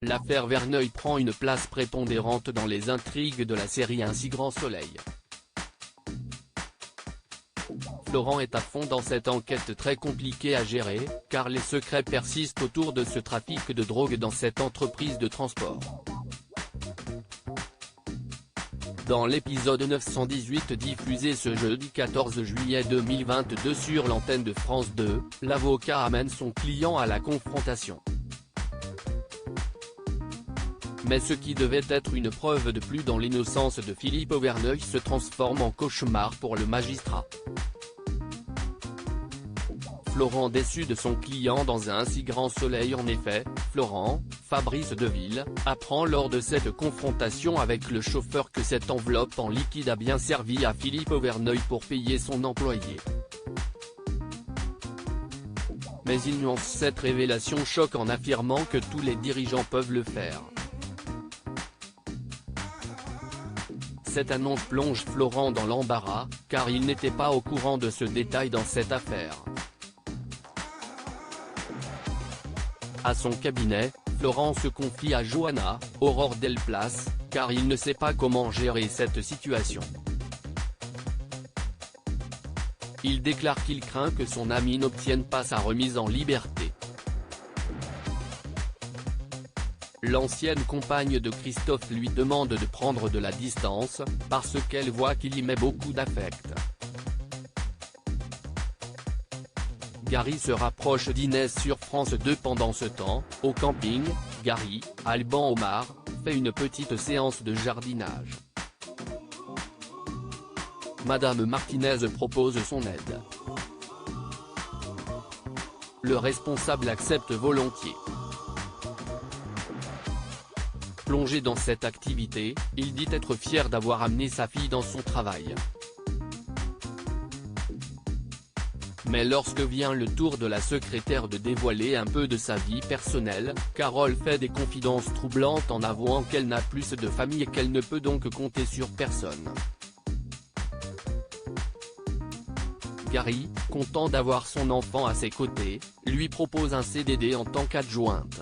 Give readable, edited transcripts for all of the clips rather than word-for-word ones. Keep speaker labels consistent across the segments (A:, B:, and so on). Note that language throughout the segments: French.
A: L'affaire Verneuil prend une place prépondérante dans les intrigues de la série Un si grand soleil. Florent est à fond dans cette enquête très compliquée à gérer, car les secrets persistent autour de ce trafic de drogue dans cette entreprise de transport. Dans l'épisode 918 diffusé ce jeudi 14 juillet 2022 sur l'antenne de France 2, l'avocat amène son client à la confrontation. Mais ce qui devait être une preuve de plus dans l'innocence de Philippe Verneuil se transforme en cauchemar pour le magistrat. Florent déçu de son client dans Un si grand soleil. En effet, Florent, Fabrice Deville, apprend lors de cette confrontation avec le chauffeur que cette enveloppe en liquide a bien servi à Philippe Verneuil pour payer son employé. Mais il nuance cette révélation choc en affirmant que tous les dirigeants peuvent le faire. Cette annonce plonge Florent dans l'embarras, car il n'était pas au courant de ce détail dans cette affaire. À son cabinet, Florent se confie à Johanna, Aurore Delplace, car il ne sait pas comment gérer cette situation. Il déclare qu'il craint que son ami n'obtienne pas sa remise en liberté. L'ancienne compagne de Christophe lui demande de prendre de la distance, parce qu'elle voit qu'il y met beaucoup d'affect. Gary se rapproche d'Inès sur France 2 pendant ce temps. Au camping, Gary, Alban Omar, fait une petite séance de jardinage. Madame Martinez propose son aide. Le responsable accepte volontiers. Plongé dans cette activité, il dit être fier d'avoir amené sa fille dans son travail. Mais lorsque vient le tour de la secrétaire de dévoiler un peu de sa vie personnelle, Carole fait des confidences troublantes en avouant qu'elle n'a plus de famille et qu'elle ne peut donc compter sur personne. Gary, content d'avoir son enfant à ses côtés, lui propose un CDD en tant qu'adjointe.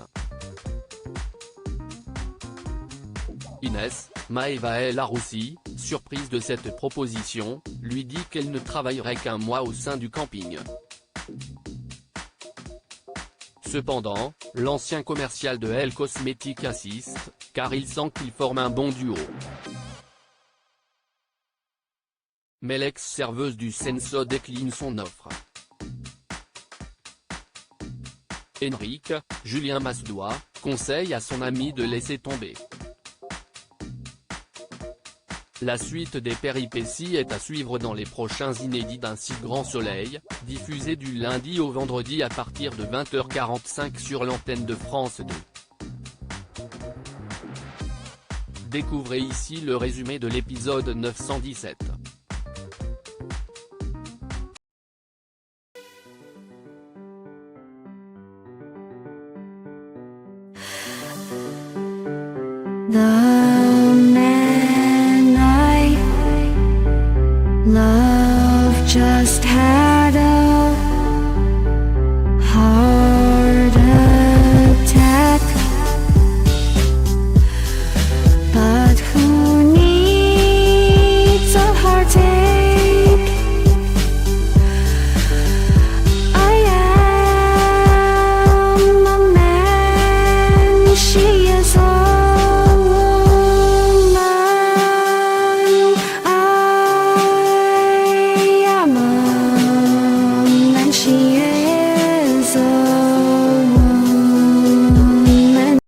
A: Inès, Maëva Laroussi, surprise de cette proposition, lui dit qu'elle ne travaillerait qu'un mois au sein du camping. Cependant, l'ancien commercial de Elle Cosmétique assiste, car il sent qu'ils forment un bon duo. Mais l'ex-serveuse du Senso décline son offre. Henrik, Julien Masdois, conseille à son ami de laisser tomber. La suite des péripéties est à suivre dans les prochains inédits d'Un si grand soleil, diffusé du lundi au vendredi à partir de 20h45 sur l'antenne de France 2. Découvrez ici le résumé de l'épisode 917.
B: Love just happened.